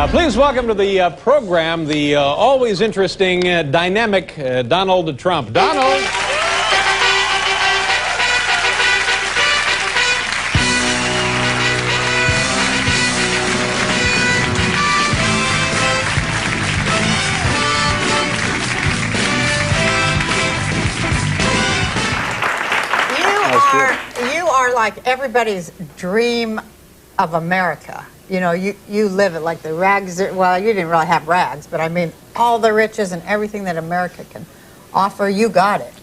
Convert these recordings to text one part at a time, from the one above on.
Please welcome to the program the always interesting, dynamic Donald Trump. Donald. You are like everybody's dream of America. You know, you live it like the rags, well, you didn't really have rags, but I mean, all the riches and everything that America can offer, you got it.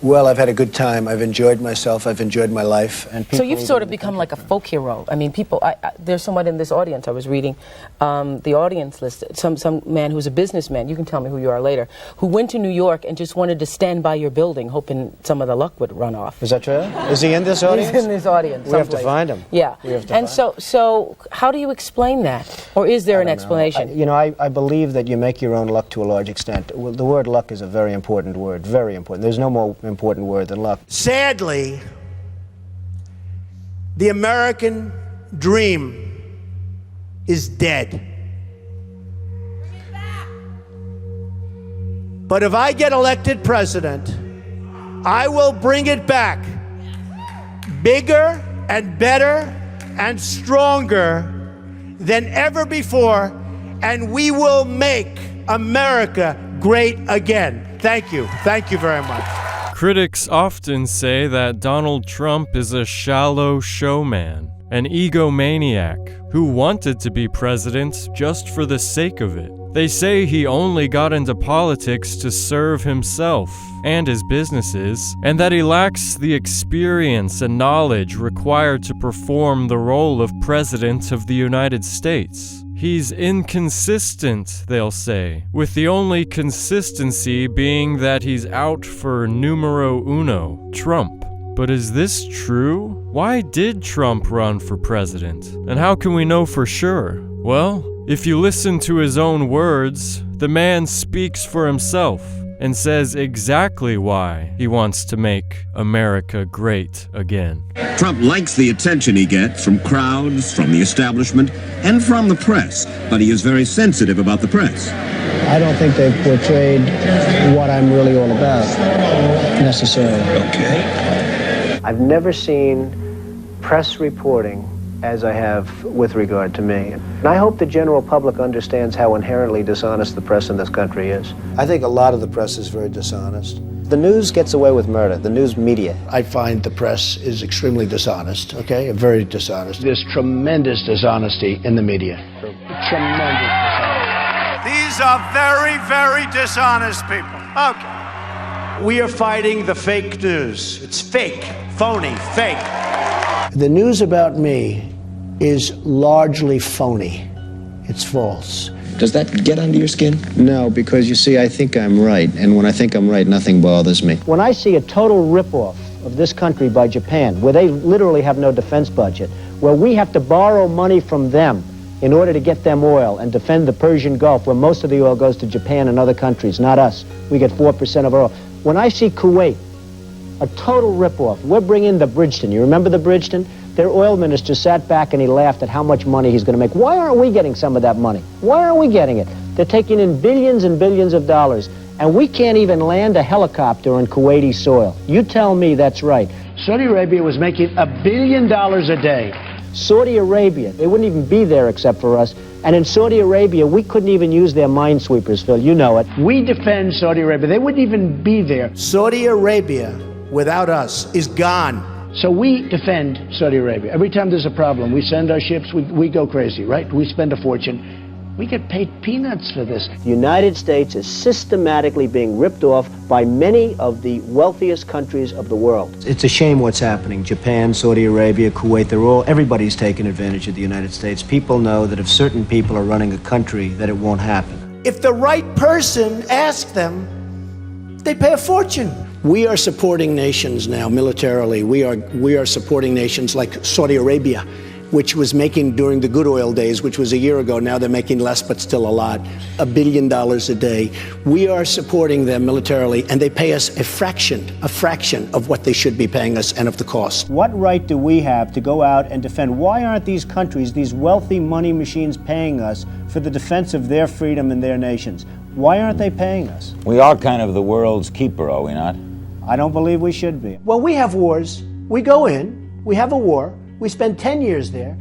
Well, I've had a good time. I've enjoyed myself. I've enjoyed my life. And so you've sort of become like a folk hero. I mean, people. There's someone in this audience. I was reading the audience list. Some man who's a businessman. You can tell me who you are later. Who went to New York and just wanted to stand by your building, hoping some of the luck would run off. Is that true? Is he in this audience? He's in this audience. We have to find him. Yeah. We have to and find him. So how do you explain that, or is there an explanation? I believe that you make your own luck to a large extent. Well, the word luck is a very important word. Very important. There's no more important word than luck. Sadly, the American dream is dead. But if I get elected president, I will bring it back bigger and better and stronger than ever before, and we will make America great again. Thank you. Thank you very much. Critics often say that Donald Trump is a shallow showman, an egomaniac who wanted to be president just for the sake of it. They say he only got into politics to serve himself and his businesses, and that he lacks the experience and knowledge required to perform the role of President of the United States. He's inconsistent, they'll say, with the only consistency being that he's out for numero uno, Trump. But is this true? Why did Trump run for president? And how can we know for sure? Well, if you listen to his own words, the man speaks for himself and says exactly why he wants to make America great again. Trump likes the attention he gets from crowds, from the establishment, and from the press, but he is very sensitive about the press. I don't think they've portrayed what I'm really all about, necessarily. Okay. I've never seen press reporting as I have with regard to me. And I hope the general public understands how inherently dishonest the press in this country is. I think a lot of the press is very dishonest. The news gets away with murder, the news media. I find the press is extremely dishonest, okay? Very dishonest. There's tremendous dishonesty in the media. Tremendous dishonesty. These are very, very dishonest people. Okay. We are fighting the fake news. It's fake, phony, fake. The news about me is largely phony. It's false. Does that get under your skin? No, because you see, I think I'm right, and when I think I'm right, nothing bothers me. When I see a total ripoff of this country by Japan, where they literally have no defense budget, where we have to borrow money from them in order to get them oil and defend the Persian Gulf, where most of the oil goes to Japan and other countries, not us. We get 4% of our oil. When I see Kuwait, a total ripoff. We're bringing the Bridgeton. You remember the Bridgeton? Their oil minister sat back and he laughed at how much money he's going to make. Why aren't we getting some of that money? Why aren't we getting it? They're taking in billions and billions of dollars, and we can't even land a helicopter on Kuwaiti soil. You tell me that's right. Saudi Arabia was making $1 billion a day. Saudi Arabia, they wouldn't even be there except for us. And in Saudi Arabia, we couldn't even use their minesweepers, Phil. You know it. We defend Saudi Arabia. They wouldn't even be there. Saudi Arabia, without us, is gone. So we defend Saudi Arabia. Every time there's a problem, we send our ships, we go crazy, right? We spend a fortune. We get paid peanuts for this. The United States is systematically being ripped off by many of the wealthiest countries of the world. It's a shame what's happening. Japan, Saudi Arabia, Kuwait, everybody's taking advantage of the United States. People know that if certain people are running a country, that it won't happen. If the right person asks them, they pay a fortune. We are supporting nations now militarily. We are supporting nations like Saudi Arabia. which was making during the good oil days, which was a year ago, now they're making less but still a lot, $1 billion a day. We are supporting them militarily, and they pay us a fraction of what they should be paying us and of the cost. What right do we have to go out and defend? Why aren't these countries, these wealthy money machines, paying us for the defense of their freedom and their nations? Why aren't they paying us? We are kind of the world's keeper, are we not? I don't believe we should be. Well, we have wars. We go in, we have a war, we spend 10 years there.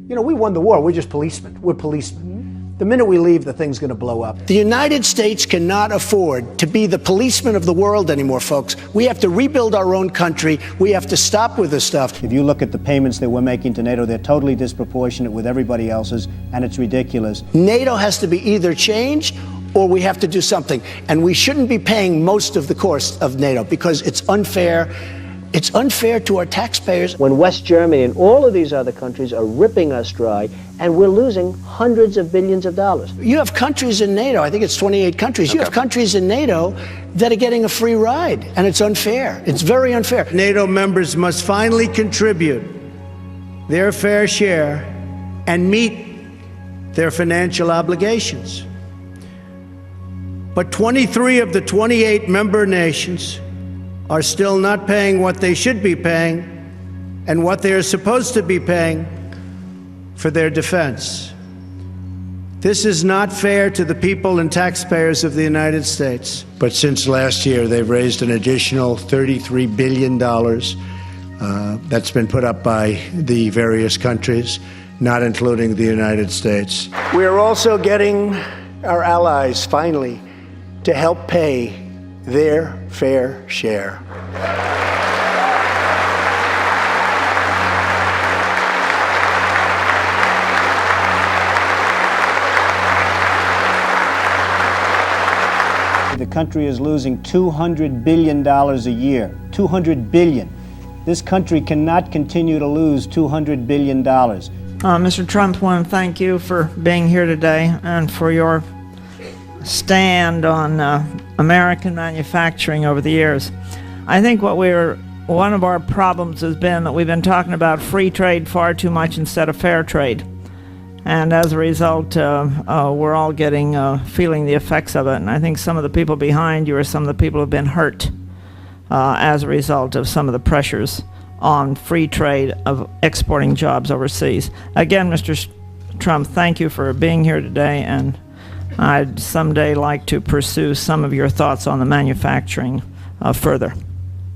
You know, we won the war, we're just policemen. We're policemen. The minute we leave, the thing's going to blow up. The United States cannot afford to be the policeman of the world anymore, folks. We have to rebuild our own country. We have to stop with this stuff. If you look at the payments that we're making to NATO, they're totally disproportionate with everybody else's, and it's ridiculous. NATO has to be either changed or we have to do something. And we shouldn't be paying most of the cost of NATO because it's unfair. It's unfair to our taxpayers. When West Germany and all of these other countries are ripping us dry, and we're losing hundreds of billions of dollars. You have countries in NATO, I think it's 28 countries, you have countries in NATO that are getting a free ride, and it's unfair. It's very unfair. NATO members must finally contribute their fair share and meet their financial obligations. But 23 of the 28 member nations are still not paying what they should be paying and what they are supposed to be paying for their defense. This is not fair to the people and taxpayers of the United States. But since last year, they've raised an additional $33 billion that's been put up by the various countries, not including the United States. We are also getting our allies, finally, to help pay their fair share. The country is losing $200 billion a year. $200 billion. This country cannot continue to lose $200 billion. Mr. Trump, I want to thank you for being here today and for your stand on American manufacturing over the years. I think one of our problems has been that we've been talking about free trade far too much instead of fair trade. And as a result, we're all feeling the effects of it. And I think some of the people behind you are some of the people who have been hurt as a result of some of the pressures on free trade of exporting jobs overseas. Again, Mr. Trump, thank you for being here today, and I'd someday like to pursue some of your thoughts on the manufacturing further.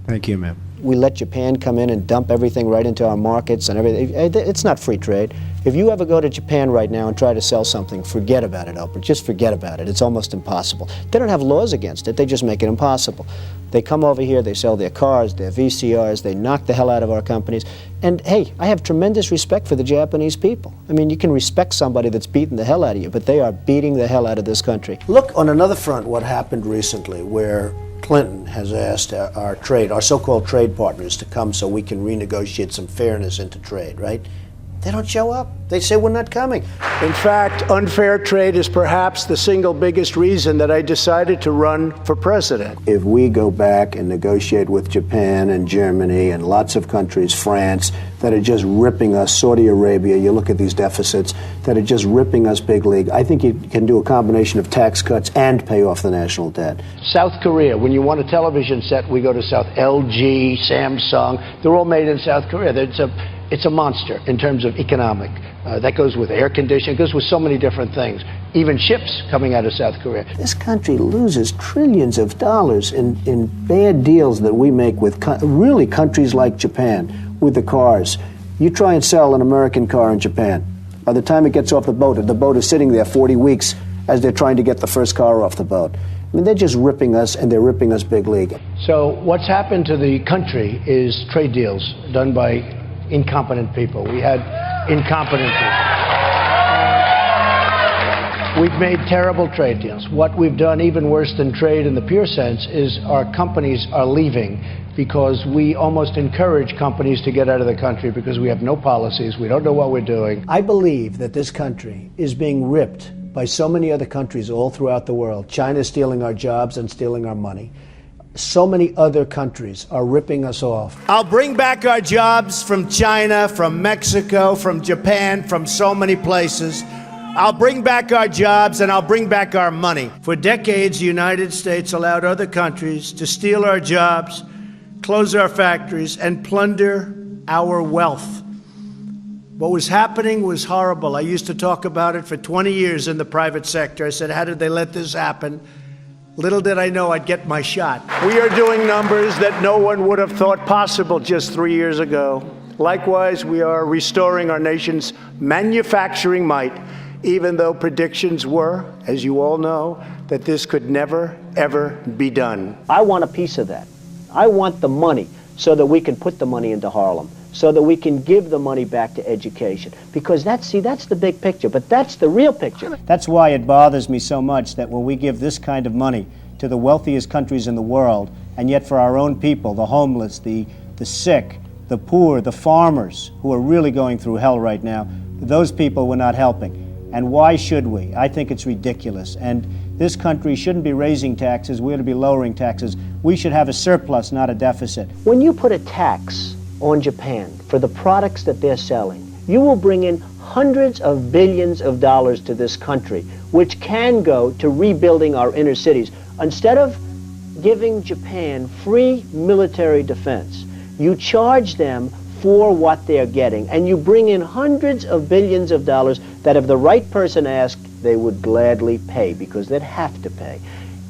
Thank you, ma'am. We let Japan come in and dump everything right into our markets and everything. It's not free trade. If you ever go to Japan right now and try to sell something, forget about it, Oprah. Just forget about it. It's almost impossible. They don't have laws against it. They just make it impossible. They come over here, they sell their cars, their VCRs, they knock the hell out of our companies. And hey, I have tremendous respect for the Japanese people. I mean, you can respect somebody that's beating the hell out of you, but they are beating the hell out of this country. Look on another front what happened recently where Clinton has asked our so-called trade partners to come so we can renegotiate some fairness into trade, right? They don't show up. They say we're not coming. In fact, unfair trade is perhaps the single biggest reason that I decided to run for president. If we go back and negotiate with Japan and Germany and lots of countries, France, that are just ripping us, Saudi Arabia, you look at these deficits, that are just ripping us big league, I think you can do a combination of tax cuts and pay off the national debt. South Korea, when you want a television set, we go to South LG, Samsung, they're all made in South Korea. It's a monster in terms of economic. That goes with air conditioning, it goes with so many different things. Even ships coming out of South Korea. This country loses trillions of dollars in bad deals that we make with really countries like Japan, with the cars. You try and sell an American car in Japan. By the time it gets off the boat is sitting there 40 weeks as they're trying to get the first car off the boat. I mean, they're just ripping us, and they're ripping us big league. So what's happened to the country is trade deals done by incompetent people. We had incompetent people. We've made terrible trade deals. What we've done, even worse than trade in the pure sense, is our companies are leaving because we almost encourage companies to get out of the country because we have no policies, we don't know what we're doing. I believe that this country is being ripped by so many other countries all throughout the world. China's stealing our jobs and stealing our money. So many other countries are ripping us off. I'll bring back our jobs from China, from Mexico, from Japan, from so many places. I'll bring back our jobs and I'll bring back our money. For decades, the United States allowed other countries to steal our jobs, close our factories, and plunder our wealth. What was happening was horrible. I used to talk about it for 20 years in the private sector. I said, how did they let this happen? Little did I know I'd get my shot. We are doing numbers that no one would have thought possible just 3 years ago. Likewise, we are restoring our nation's manufacturing might, even though predictions were, as you all know, that this could never, ever be done. I want a piece of that. I want the money so that we can put the money into Harlem, so that we can give the money back to education. Because that's the big picture, but that's the real picture. That's why it bothers me so much that when we give this kind of money to the wealthiest countries in the world, and yet for our own people, the homeless, the sick, the poor, the farmers, who are really going through hell right now, those people we're not helping. And why should we? I think it's ridiculous. And this country shouldn't be raising taxes, we ought to be lowering taxes. We should have a surplus, not a deficit. When you put a tax on Japan for the products that they're selling, you will bring in hundreds of billions of dollars to this country, which can go to rebuilding our inner cities. Instead of giving Japan free military defense, you charge them for what they're getting, and you bring in hundreds of billions of dollars that if the right person asked, they would gladly pay, because they'd have to pay.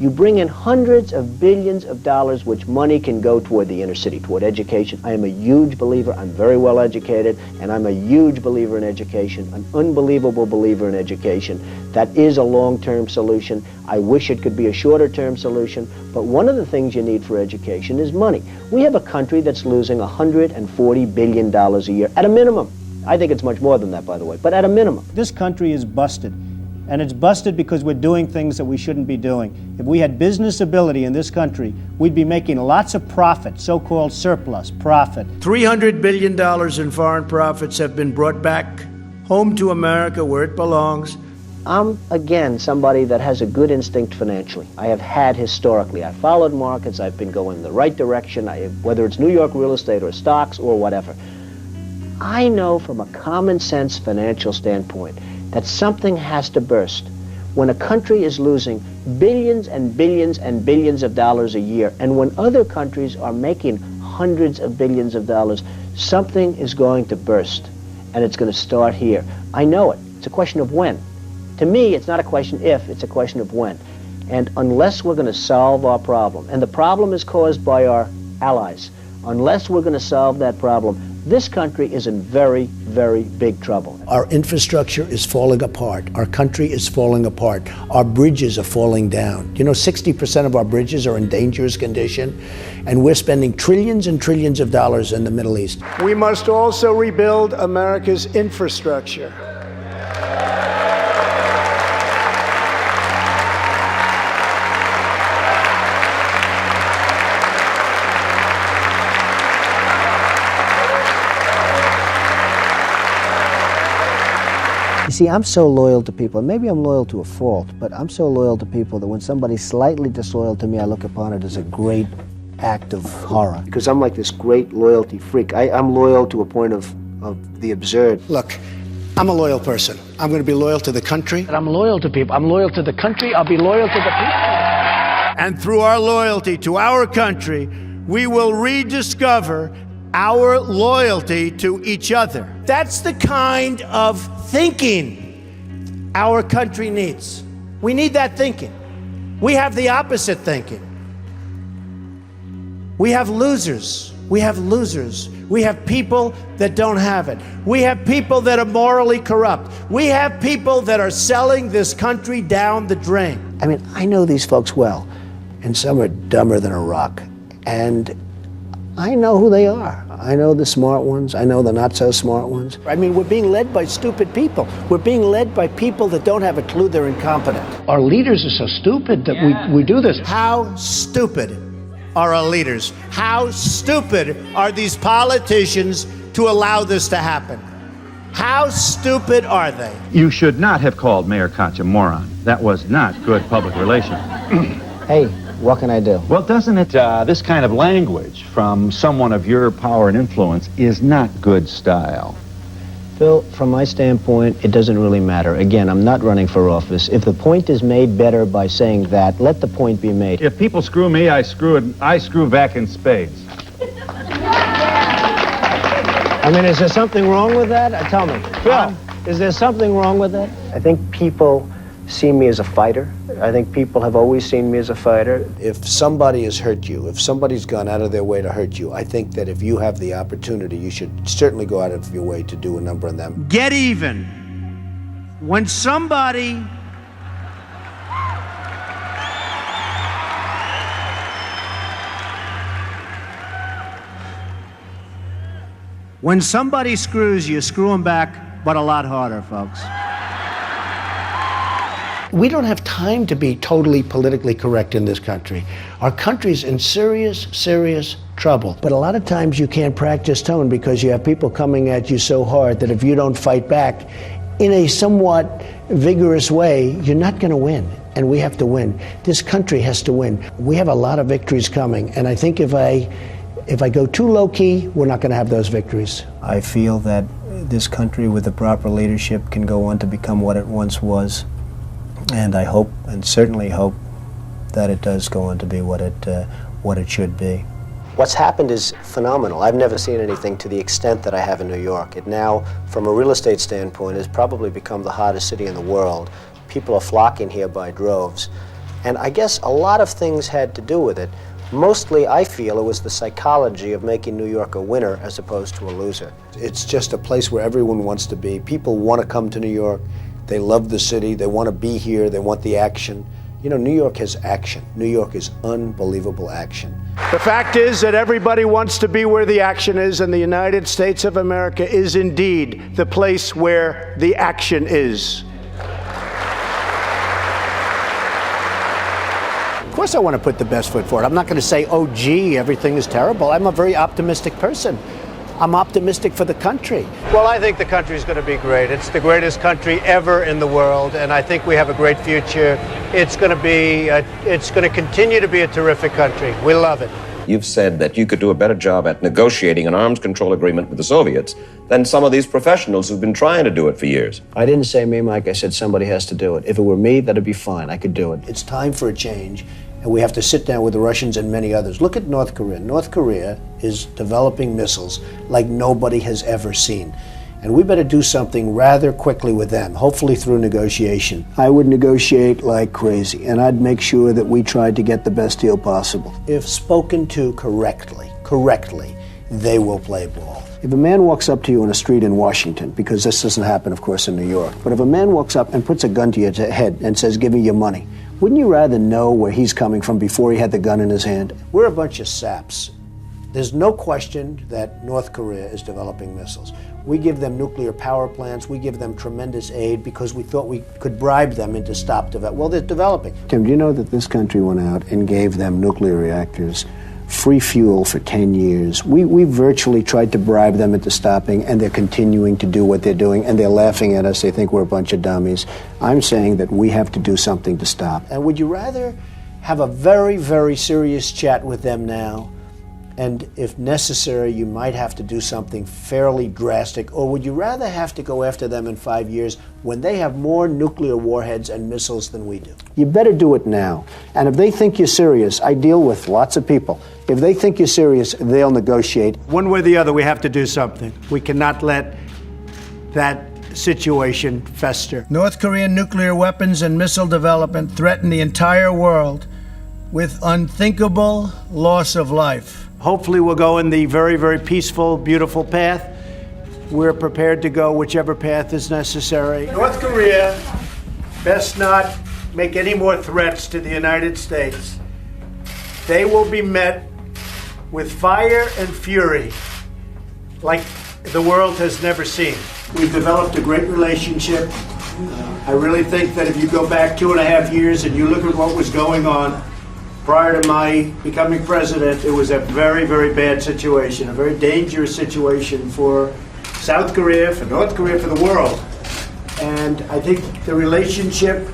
You bring in hundreds of billions of dollars, which money can go toward the inner city, toward education. I am a huge believer, I'm very well educated, and I'm a huge believer in education, an unbelievable believer in education. That is a long-term solution. I wish it could be a shorter-term solution, but one of the things you need for education is money. We have a country that's losing $140 billion a year, at a minimum. I think it's much more than that, by the way, but at a minimum. This country is busted. And it's busted because we're doing things that we shouldn't be doing. If we had business ability in this country, we'd be making lots of profit, so-called surplus profit. $300 billion in foreign profits have been brought back home to America where it belongs. I'm, again, somebody that has a good instinct financially. I have had historically. I followed markets. I've been going in the right direction, whether it's New York real estate or stocks or whatever. I know from a common sense financial standpoint that something has to burst. When a country is losing billions and billions and billions of dollars a year, and when other countries are making hundreds of billions of dollars, something is going to burst, and it's going to start here. I know it. It's a question of when. To me, it's not a question if, it's a question of when. And unless we're going to solve our problem, and the problem is caused by our allies, unless we're going to solve that problem, this country is in very, very big trouble. Our infrastructure is falling apart. Our country is falling apart. Our bridges are falling down. You know, 60% of our bridges are in dangerous condition, and we're spending trillions and trillions of dollars in the Middle East. We must also rebuild America's infrastructure. You see, I'm so loyal to people, and maybe I'm loyal to a fault, but I'm so loyal to people that when somebody's slightly disloyal to me, I look upon it as a great act of horror. Because I'm like this great loyalty freak. I'm loyal to a point of the absurd. Look, I'm a loyal person. I'm going to be loyal to the country. And I'm loyal to people. I'm loyal to the country. I'll be loyal to the people. And through our loyalty to our country, we will rediscover our loyalty to each other. That's the kind of thinking our country needs. We need that thinking. We have the opposite thinking. We have losers. We have losers. We have people that don't have it. We have people that are morally corrupt. We have people that are selling this country down the drain. I mean, I know these folks well, and some are dumber than a rock. And I know who they are. I know the smart ones. I know the not so smart ones. I mean, we're being led by stupid people. We're being led by people that don't have a clue, they're incompetent. Our leaders are so stupid that we do this. How stupid are our leaders? How stupid are these politicians to allow this to happen? How stupid are they? You should not have called Mayor Koch a moron. That was not good public relations. Hey, What can I do? Well, doesn't it, this kind of language from someone of your power and influence is not good style? Phil, from my standpoint, it doesn't really matter. Again, I'm not running for office. If the point is made better by saying that, let the point be made. If people screw me, I screw back in spades. I mean, is there something wrong with that? Tell me. Phil, is there something wrong with that? I think people see me as a fighter. I think people have always seen me as a fighter. If somebody has hurt you, if somebody's gone out of their way to hurt you, I think that if you have the opportunity, you should certainly go out of your way to do a number on them. Get even. When somebody screws you, screw them back, but a lot harder, folks. We don't have time to be totally politically correct in this country. Our country's in serious, serious trouble. But a lot of times you can't practice tone because you have people coming at you so hard that if you don't fight back in a somewhat vigorous way, you're not going to win. And we have to win. This country has to win. We have a lot of victories coming. And I think if I go too low-key, we're not going to have those victories. I feel that this country with the proper leadership can go on to become what it once was. And I hope, and certainly hope, that it does go on to be what it should be. What's happened is phenomenal. I've never seen anything to the extent that I have in New York. It now, from a real estate standpoint, has probably become the hottest city in the world. People are flocking here by droves. And I guess a lot of things had to do with it. Mostly, I feel, it was the psychology of making New York a winner as opposed to a loser. It's just a place where everyone wants to be. People want to come to New York. They love the city, they want to be here, they want the action. You know, New York has action. New York is unbelievable action. The fact is that everybody wants to be where the action is, and the United States of America is indeed the place where the action is. Of course I want to put the best foot forward. I'm not going to say, oh, gee, everything is terrible. I'm a very optimistic person. I'm optimistic for the country. Well, I think the country's going to be great. It's the greatest country ever in the world, and I think we have a great future. It's going to continue to be a terrific country. We love it. You've said that you could do a better job at negotiating an arms control agreement with the Soviets than some of these professionals who've been trying to do it for years. I didn't say me, Mike. I said somebody has to do it. If it were me, that'd be fine. I could do it. It's time for a change, and we have to sit down with the Russians and many others. Look at North Korea. North Korea is developing missiles like nobody has ever seen. And we better do something rather quickly with them, hopefully through negotiation. I would negotiate like crazy, and I'd make sure that we tried to get the best deal possible. If spoken to correctly, they will play ball. If a man walks up to you on a street in Washington, because this doesn't happen, of course, in New York, but if a man walks up and puts a gun to your head and says, give me your money, wouldn't you rather know where he's coming from before he had the gun in his hand? We're a bunch of saps. There's no question that North Korea is developing missiles. We give them nuclear power plants. We give them tremendous aid because we thought we could bribe them into stop development. Well, they're developing. Tim, do you know that this country went out and gave them nuclear reactors, free fuel for 10 years? We virtually tried to bribe them into stopping, and they're continuing to do what they're doing, and they're laughing at us. They think we're a bunch of dummies. I'm saying that we have to do something to stop. And would you rather have a very, very serious chat with them now? And if necessary, you might have to do something fairly drastic, or would you rather have to go after them in 5 years when they have more nuclear warheads and missiles than we do? You better do it now. And if they think you're serious, I deal with lots of people. If they think you're serious, they'll negotiate. One way or the other, we have to do something. We cannot let that situation fester. North Korean nuclear weapons and missile development threaten the entire world with unthinkable loss of life. Hopefully we'll go in the very, very peaceful, beautiful path. We're prepared to go whichever path is necessary. North Korea best not make any more threats to the United States. They will be met with fire and fury like the world has never seen. We've developed a great relationship. I really think that if you go back 2.5 years and you look at what was going on prior to my becoming president, it was a very, very bad situation, a very dangerous situation for South Korea, for North Korea, for the world. And I think the relationship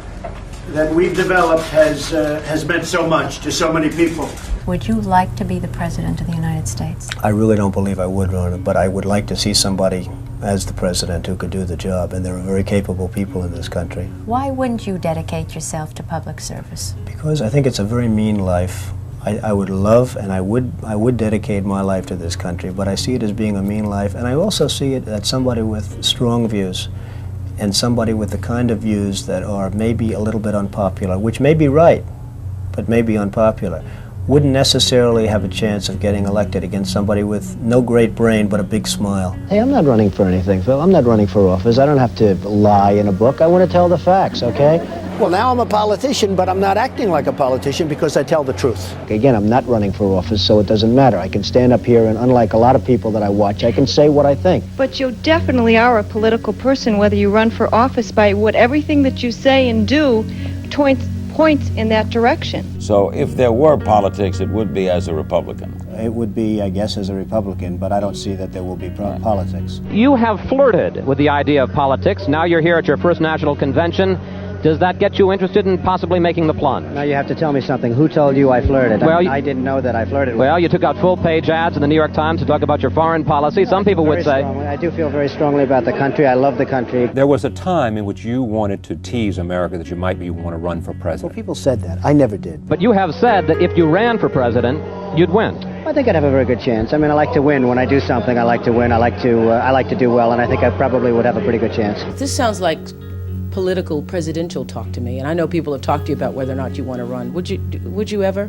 that we've developed has meant so much to so many people. Would you like to be the President of the United States? I really don't believe I would run it, but I would like to see somebody as the president who could do the job, and there are very capable people in this country. Why wouldn't you dedicate yourself to public service? Because I think it's a very mean life. I would love and I would dedicate my life to this country, but I see it as being a mean life, and I also see it as somebody with strong views and somebody with the kind of views that are maybe a little bit unpopular, which may be right, but may be unpopular, wouldn't necessarily have a chance of getting elected against somebody with no great brain but a big smile. Hey, I'm not running for anything, Phil. I'm not running for office. I don't have to lie in a book. I want to tell the facts, okay? Well, now I'm a politician, but I'm not acting like a politician because I tell the truth. Again, I'm not running for office, so it doesn't matter. I can stand up here and, unlike a lot of people that I watch, I can say what I think. But you definitely are a political person, whether you run for office, by what everything that you say and do points in that direction. So if there were politics, it would be as a Republican. It would be, I guess, as a Republican, but I don't see that there will be politics. You have flirted with the idea of politics. Now you're here at your first national convention. Does that get you interested in possibly making the plunge? Now you have to tell me something. Who told you I flirted? Well, I didn't know that I flirted. Well, you took out full-page ads in the New York Times to talk about your foreign policy. Some people would say... I do feel very strongly about the country. I love the country. There was a time in which you wanted to tease America that you might want to run for president. Well, people said that. I never did. But you have said that if you ran for president, you'd win. I think I'd have a very good chance. I mean, I like to win. When I do something, I like to win. I like to do well, and I think I probably would have a pretty good chance. This sounds like political presidential talk to me, and I know people have talked to you about whether or not you want to run. Would you ever?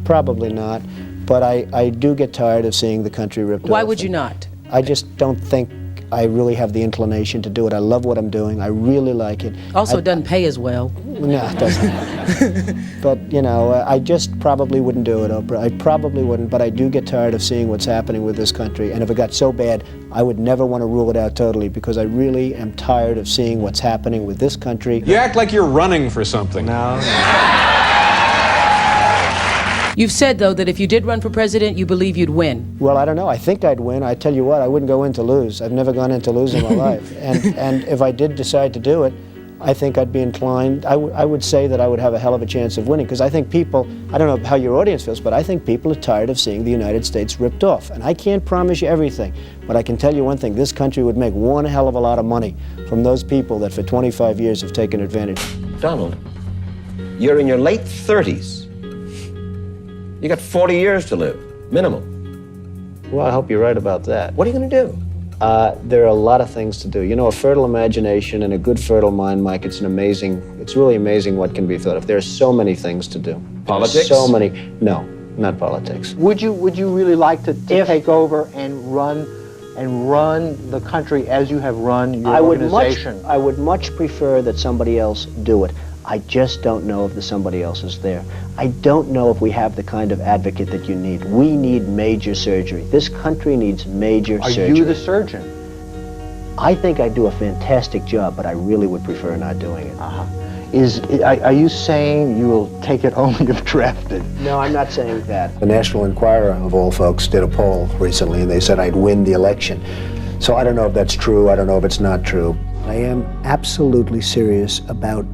Probably not, but I do get tired of seeing the country ripped off. Why would you not? I just don't think I really have the inclination to do it. I love what I'm doing. I really like it. Also, it doesn't pay as well. No, it doesn't. But, you know, I just probably wouldn't do it, Oprah. I probably wouldn't, but I do get tired of seeing what's happening with this country. And if it got so bad, I would never want to rule it out totally, because I really am tired of seeing what's happening with this country. You act like you're running for something. No. You've said, though, that if you did run for president, you believe you'd win. Well, I don't know. I think I'd win. I tell you what, I wouldn't go in to lose. I've never gone in to lose in my life. And if I did decide to do it, I think I'd be inclined, I would say that I would have a hell of a chance of winning, because I think people, I don't know how your audience feels, but I think people are tired of seeing the United States ripped off. And I can't promise you everything, but I can tell you one thing, this country would make one hell of a lot of money from those people that for 25 years have taken advantage. Donald, you're in your late 30s. You got 40 years to live, minimum. Well, I hope you're right about that. What are you going to do? There are a lot of things to do. You know, a fertile imagination and a good fertile mind, Mike, it's really amazing what can be thought of. There are so many things to do. Politics? So many. No, not politics. Would you really like to take over and run the country as you have run your organization? I would much prefer that somebody else do it. I just don't know if the somebody else is there. I don't know if we have the kind of advocate that you need. We need major surgery. This country needs major surgery. Are you the surgeon? I think I do a fantastic job, but I really would prefer not doing it. Are you saying you will take it only if drafted? No, I'm not saying that. The National Enquirer, of all folks, did a poll recently, and they said I'd win the election. So I don't know if that's true. I don't know if it's not true. I am absolutely serious about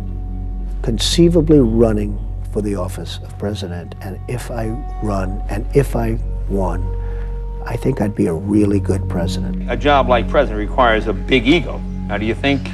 conceivably running for the office of president, and if I run and if I won, I think I'd be a really good president. A job like president requires a big ego. Now, do you think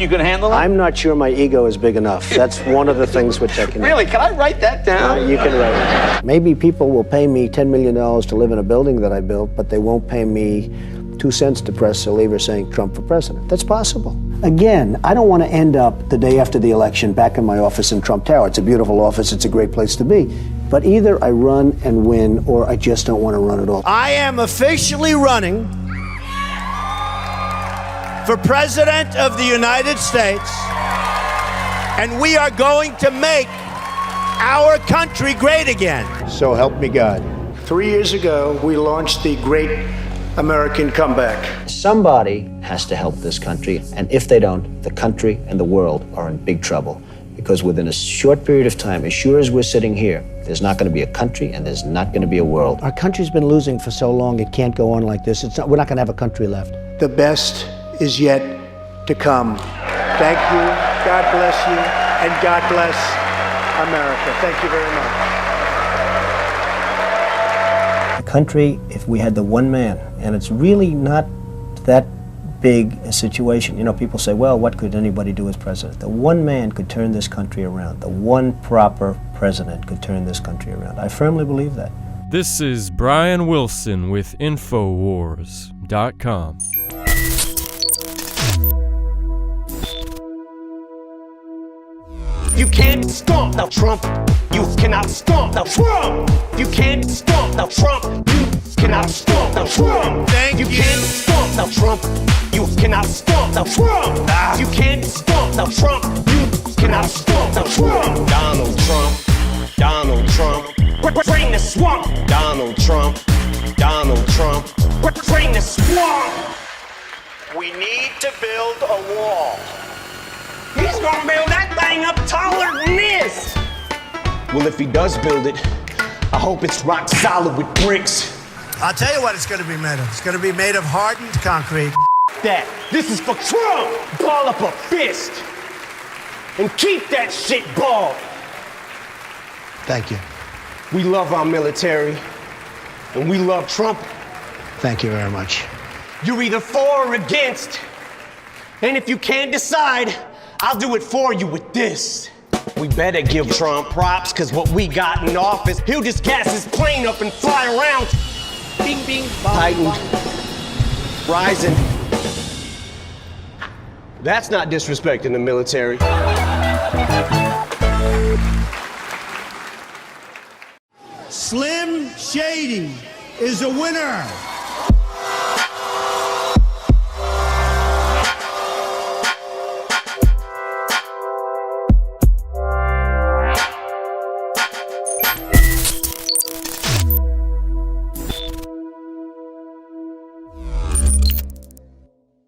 you can handle it? I'm not sure my ego is big enough. That's one of the things which I can... Really? Can I write that down? You can write it. Maybe people will pay me $10 million to live in a building that I built, but they won't pay me 2 cents to press a lever saying Trump for president. That's possible. Again, I don't want to end up the day after the election back in my office in Trump Tower. It's a beautiful office. It's a great place to be. But either I run and win, or I just don't want to run at all. I am officially running for President of the United States, and we are going to make our country great again. So help me God. 3 years ago, we launched the Great American Comeback. Somebody has to help this country, and if they don't, the country and the world are in big trouble. Because within a short period of time, as sure as we're sitting here, there's not going to be a country and there's not going to be a world. Our country's been losing for so long, it can't go on like this. We're not going to have a country left. The best is yet to come. Thank you. God bless you. And God bless America. Thank you very much. The country, if we had the one man, and it's really not that big a situation. You know, people say, well, what could anybody do as president? The one man could turn this country around. The one proper president could turn this country around. I firmly believe that. This is Brian Wilson with Infowars.com. You can't stomp the Trump. You cannot stomp the Trump. You can't stomp the Trump. You cannot stomp the Trump. You can't stomp the Trump. You cannot stomp the Trump. You can't stomp the Trump. You cannot stomp the Trump. Donald Trump. Donald Trump. Drain the swamp. Donald Trump. Donald Trump. Drain the swamp. We need to build a wall. He's gonna build that thing up taller than this. Well, if he does build it, I hope it's rock solid with bricks. I'll tell you what it's going to be made of. It's going to be made of hardened concrete. That. This is for Trump. Ball up a fist. And keep that shit balled. Thank you. We love our military. And we love Trump. Thank you very much. You're either for or against. And if you can't decide, I'll do it for you with this. We better give Trump props, cause what we got in office, he'll just gas his plane up and fly around. Bing, bing, bong, Titan. Bong. Rising. That's not disrespecting the military. Slim Shady is a winner.